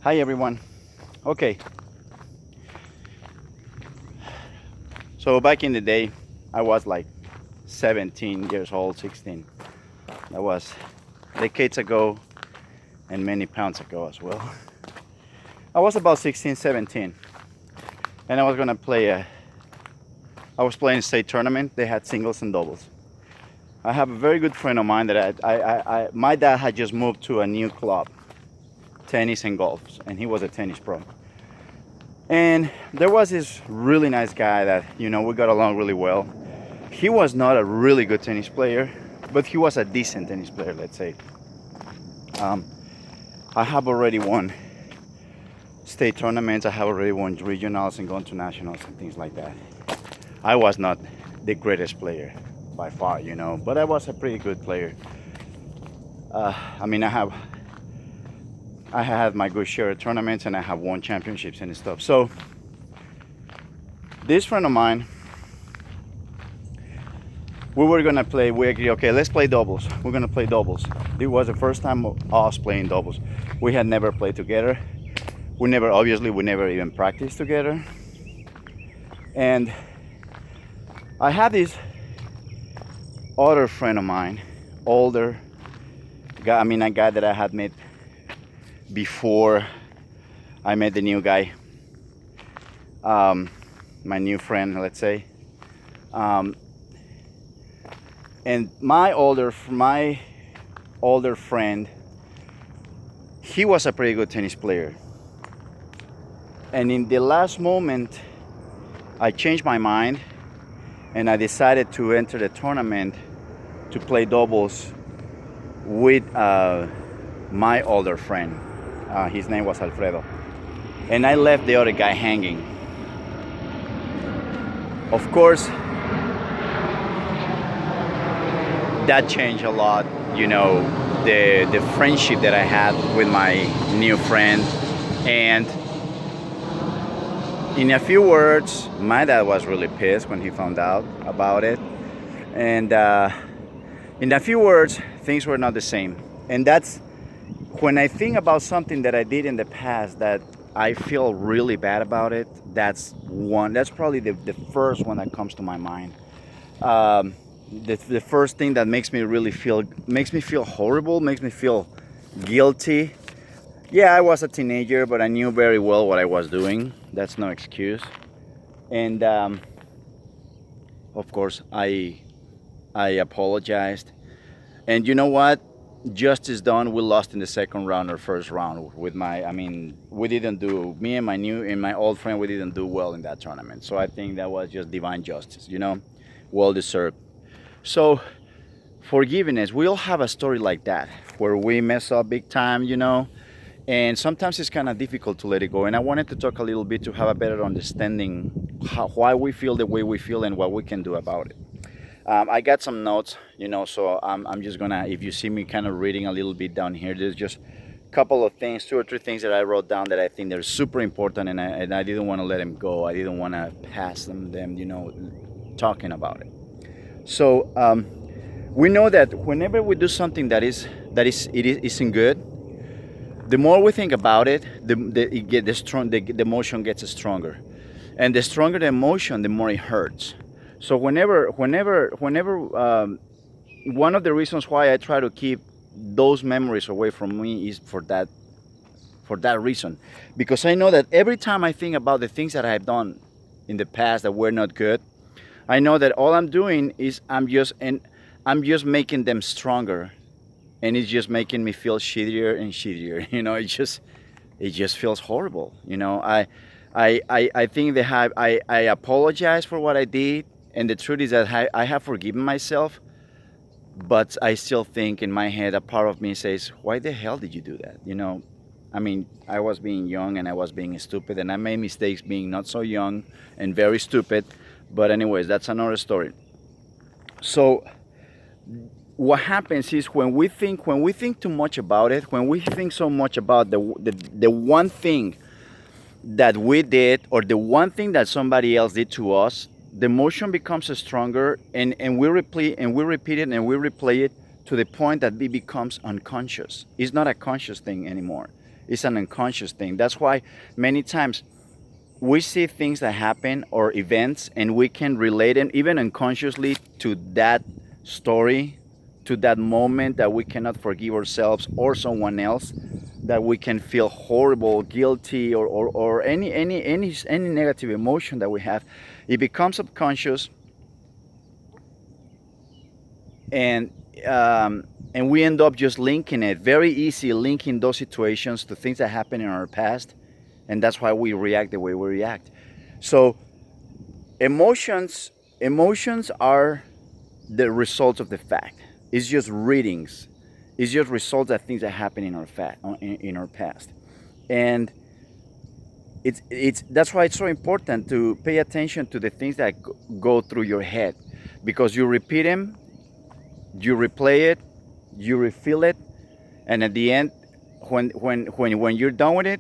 Hi everyone. Okay, so back in the day, I was like 17 years old, 16. That was decades ago and many pounds ago as well. I was about 16, 17, and I was gonna play I was playing a state tournament. They had singles and doubles. I have a very good friend of mine that my dad had just moved to a new club, tennis and golf, and he was a tennis pro. And there was this really nice guy that, we got along really well. He was not a really good tennis player, but he was a decent tennis player, let's say. Um, I have already won state tournaments, I have already won regionals and gone to nationals and things like that. I was not the greatest player by far, but I was a pretty good player. I mean, I had my good share of tournaments and I have won championships and stuff. So this friend of mine, we were gonna play. We agreed, okay, let's play doubles. We're gonna play doubles. It was the first time of us playing doubles. We had never played together. We never even practiced together. And I had this other friend of mine, older guy. I mean, a guy that I had met before I met the new guy. My new friend, let's say. And my older friend, he was a pretty good tennis player. And in the last moment, I changed my mind and I decided to enter the tournament to play doubles with my older friend. His name was Alfredo. And I left the other guy hanging. Of course, that changed a lot, the friendship that I had with my new friend. And in a few words, my dad was really pissed when he found out about it. And in a few words, things were not the same. And that's when I think about something that I did in the past that I feel really bad about it. That's probably the first one that comes to my mind. The first thing that makes me feel horrible, makes me feel guilty. Yeah, I was a teenager, but I knew very well what I was doing. That's no excuse. And of course, I apologized. And you know what? Justice done. We lost in the second round or first round with we didn't do, me and my old friend, we didn't do well in that tournament. So I think that was just divine justice, well deserved. So forgiveness, we all have a story like that where we mess up big time, and sometimes it's kind of difficult to let it go. And I wanted to talk a little bit to have a better understanding why we feel the way we feel and what we can do about it. I got some notes, so I'm just gonna, if you see me kind of reading a little bit down here, there's just a couple of things, 2 or 3 things that I wrote down that I think they're super important, and I didn't want to let them go. I didn't want to pass them, talking about it. So we know that whenever we do something that isn't good, the more we think about it, the emotion gets stronger, and the stronger the emotion, the more it hurts. So whenever, one of the reasons why I try to keep those memories away from me is for that reason, because I know that every time I think about the things that I've done in the past that were not good, I know that all I'm doing is I'm just making them stronger, and it's just making me feel shittier and shittier. It just feels horrible. I think I apologize for what I did. And the truth is that I have forgiven myself, but I still think in my head, a part of me says, why the hell did you do that? I was being young and I was being stupid, and I made mistakes being not so young and very stupid. But anyways, that's another story. So what happens is when we think too much about it, when we think so much about the one thing that we did or the one thing that somebody else did to us, the emotion becomes stronger, and we repeat it and we replay it to the point that it becomes unconscious. It's not a conscious thing anymore. It's an unconscious thing. That's why many times we see things that happen or events and we can relate them even unconsciously to that story, to that moment that we cannot forgive ourselves or someone else, that we can feel horrible, guilty, or any negative emotion that we have. It becomes subconscious, and um, and we end up just linking it very easy, linking those situations to things that happened in our past, and that's why we react the way we react. So emotions are the results of the fact. It's just readings. It's just results of things that happen in our in our past, and it's that's why it's so important to pay attention to the things that go through your head, because you repeat them, you replay it, you refill it, and at the end, when you're done with it,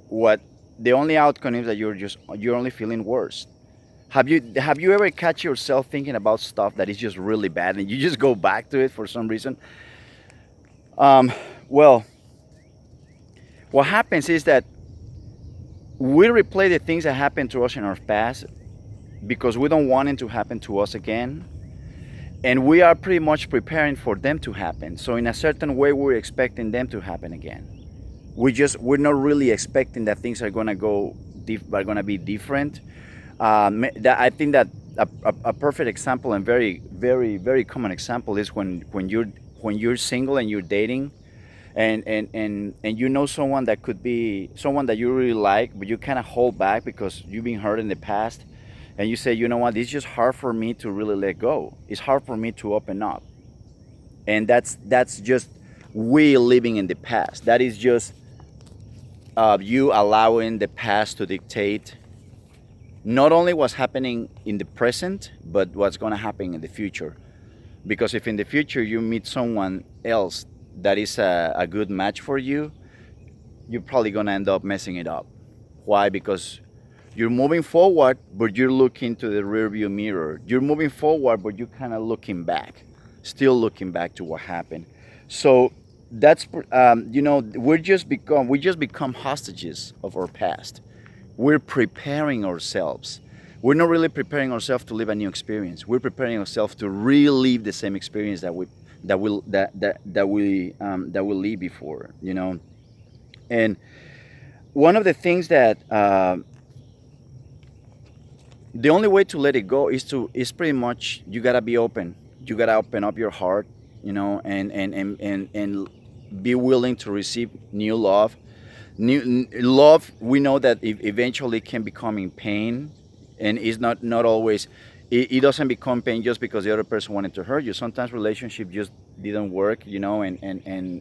what the only outcome is that you're only feeling worse. Have you ever catch yourself thinking about stuff that is just really bad and you just go back to it for some reason? Um, well, what happens is that we replay the things that happened to us in our past because we don't want it to happen to us again, and we are pretty much preparing for them to happen. So in a certain way, we're expecting them to happen again. We're not really expecting that things are gonna are gonna be different. I think that a perfect example and very common example is when you're single and you're dating, and you know someone that could be someone that you really like, but you kind of hold back because you've been hurt in the past, and you say, you know what, it's just hard for me to really let go. It's hard for me to open up, and that's just we living in the past. That is just you allowing the past to dictate not only what's happening in the present, but what's going to happen in the future. Because if in the future you meet someone else that is a good match for you, you're probably going to end up messing it up. Why? Because you're moving forward, but you're looking to the rearview mirror. You're moving forward, but you're kind of looking back, still looking back to what happened. So that's we just become hostages of our past. We're preparing ourselves. We're not really preparing ourselves to live a new experience. We're preparing ourselves to relive the same experience that we lived before. And one of the things that the only way to let it go is pretty much you gotta be open. You gotta open up your heart, and be willing to receive new love. Love, we know that eventually can become in pain, and it's not always. It doesn't become pain just because the other person wanted to hurt you. Sometimes relationship just didn't work, and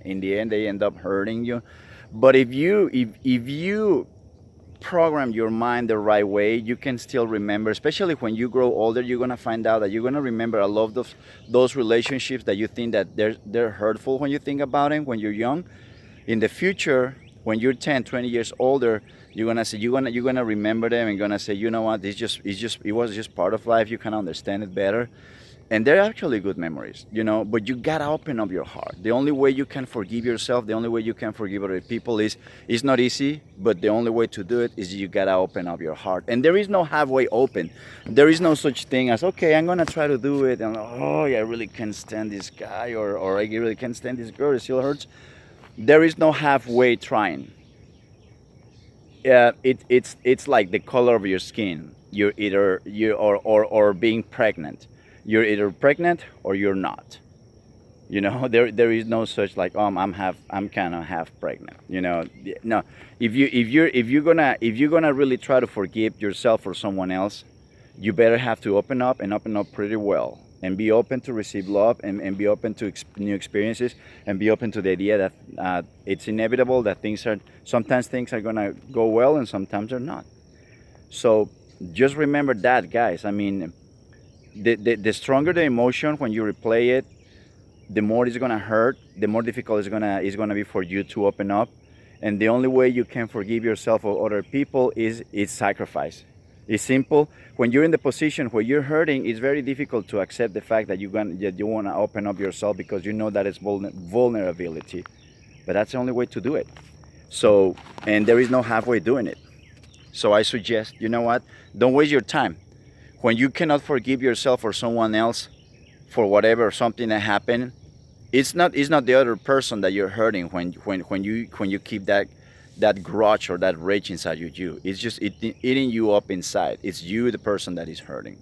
in the end they end up hurting you. But if you program your mind the right way, you can still remember. Especially when you grow older, you're gonna find out that you're gonna remember a lot of those relationships that you think that they're hurtful when you think about them when you're young. In the future, when you're 10, 20 years older, you're gonna remember them and gonna say, you know what, it was just part of life. You can understand it better, and they're actually good memories, but you gotta open up your heart. The only way you can forgive yourself, the only way you can forgive other people is it's not easy, but the only way to do it is you gotta open up your heart. And there is no halfway open. There is no such thing as, okay, I'm gonna try to do it, and oh yeah, I really can't stand this guy, or I really can't stand this girl, it still hurts. There is no halfway trying. It's like the color of your skin. You're either you or being pregnant. You're either pregnant or you're not. There is no such like, I'm kind of half pregnant. No. If you're gonna really try to forgive yourself or someone else, you better have to open up pretty well, and be open to receive love, and be open to new experiences, and be open to the idea that it's inevitable that sometimes things are gonna go well and sometimes they're not. So just remember that, guys. I mean, the stronger the emotion when you replay it, the more it's gonna hurt, the more difficult it's gonna be for you to open up. And the only way you can forgive yourself or other people is sacrifice. It's simple. When you're in the position where you're hurting, it's very difficult to accept the fact that you want to open up yourself, because you know that it's vulnerability. But that's the only way to do it. So, and there is no halfway doing it. So I suggest, you know what? Don't waste your time. When you cannot forgive yourself or someone else for whatever something that happened, it's not the other person that you're hurting when you keep that grudge or that rage inside you. It's just eating you up inside. It's you, the person that is hurting.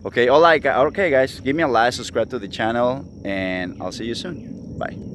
Okay, all right, okay, guys, give me a like, subscribe to the channel, and I'll see you soon. Bye.